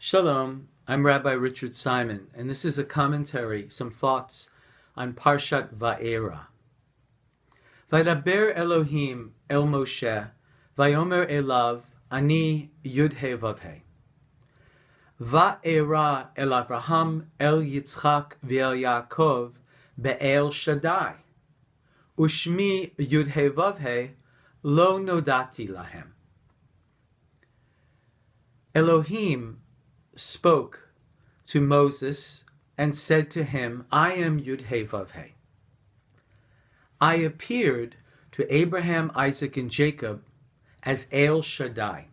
Shalom, I'm Rabbi Richard Simon, and this is a commentary, some thoughts on Parshat Va-eira. Vaydaber Elohim el Moshe, Vayomer elav, Ani Yud-He Vav-He. Va-eira el Avraham, el Yitzchak, ve'el Yaakov, be'el Shaddai. Ushmi Yud-He Vav-He, lo nodati lahem. Elohim spoke to Moses and said to him, I am Yud-He Vav-He. I appeared to Abraham, Isaac, and Jacob as El Shaddai.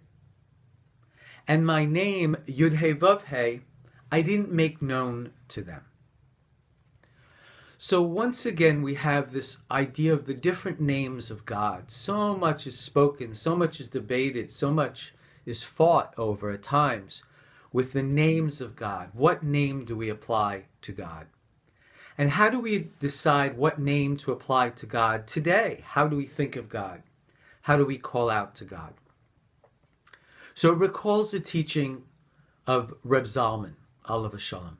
And my name, Yud-He Vav-He, I didn't make known to them. So once again, we have this idea of the different names of God. So much is spoken, so much is debated, so much is fought over at times with the names of God. What name do we apply to God? And how do we decide what name to apply to God today? How do we think of God? How do we call out to God? So it recalls the teaching of Reb Zalman, Alav Shalom.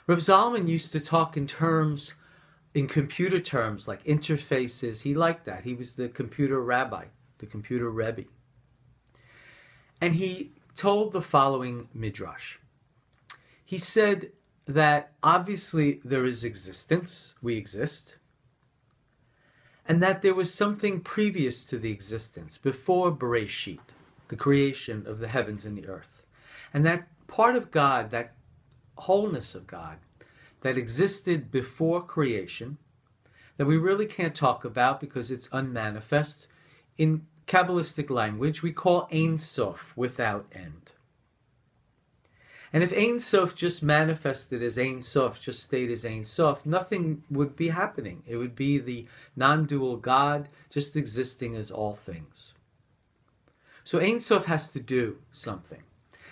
Reb Zalman used to talk in computer terms, like interfaces. He liked that. He was the computer rabbi, the computer Rebbe. And he told the following midrash. He said that obviously there is existence, we exist, and that there was something previous to the existence, before Bereshit, the creation of the heavens and the earth. And that part of God, that wholeness of God, that existed before creation, that we really can't talk about because it's unmanifest, in Kabbalistic language, we call Ein Sof, without end. And if Ein Sof just manifested as Ein Sof, just stayed as Ein Sof, nothing would be happening. It would be the non-dual God, just existing as all things. So Ein Sof has to do something.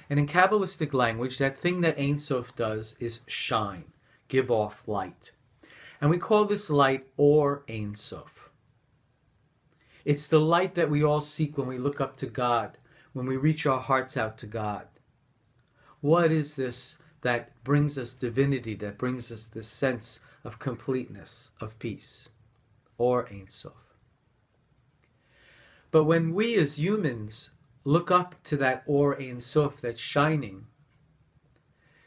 And in Kabbalistic language, that thing that Ein Sof does is shine, give off light. And we call this light Or Ein Sof. It's the light that we all seek when we look up to God, when we reach our hearts out to God. What is this that brings us divinity, that brings us this sense of completeness, of peace? Or Ein Sof. But when we as humans look up to that Or Ein Sof that's shining,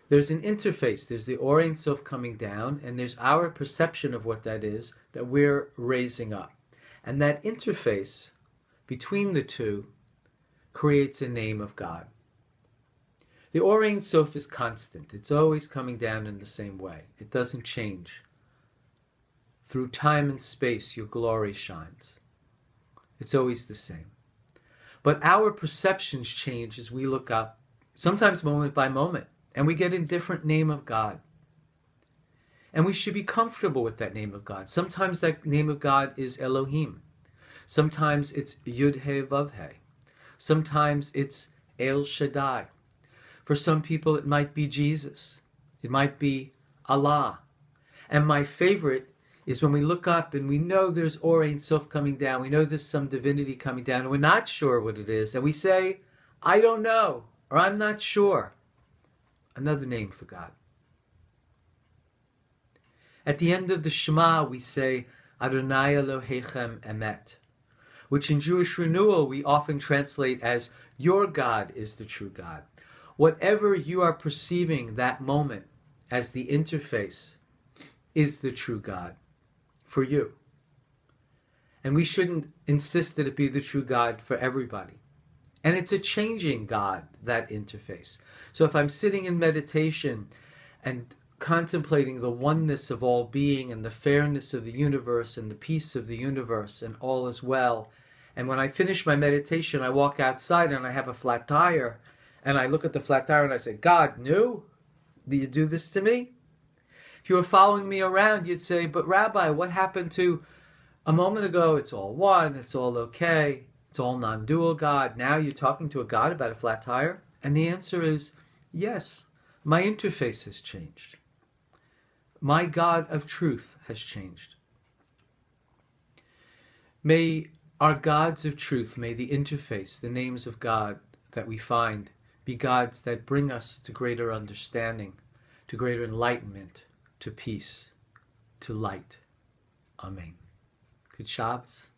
there's an interface. There's the Or Ein Sof coming down, and there's our perception of what that is that we're raising up. And that interface between the two creates a name of God. The Or Ein Sof is constant. It's always coming down in the same way. It doesn't change. Through time and space, your glory shines. It's always the same. But our perceptions change as we look up, sometimes moment by moment, and we get a different name of God. And we should be comfortable with that name of God. Sometimes that name of God is Elohim. Sometimes it's Yud-He Vav-He. Sometimes it's El Shaddai. For some people it might be Jesus. It might be Allah. And my favorite is when we look up and we know there's Or Ein Sof coming down. We know there's some divinity coming down and we're not sure what it is. And we say, I don't know, or I'm not sure. Another name for God. At the end of the Shema, we say, Adonai Elohechem Emet, which in Jewish renewal we often translate as, your God is the true God. Whatever you are perceiving that moment as the interface is the true God for you. And we shouldn't insist that it be the true God for everybody. And it's a changing God, that interface. So if I'm sitting in meditation and contemplating the oneness of all being and the fairness of the universe and the peace of the universe and all is well, and when I finish my meditation, I walk outside and I have a flat tire, and I look at the flat tire and I say, God, no? Do you do this to me? If you were following me around, you'd say, but Rabbi, what happened to a moment ago? It's all one, it's all okay, it's all non-dual God. Now you're talking to a God about a flat tire? And the answer is, yes, my interface has changed. My God of truth has changed. May our gods of truth, may the interface, the names of God that we find be gods that bring us to greater understanding, to greater enlightenment, to peace, to light. Amen. Good Shabbos.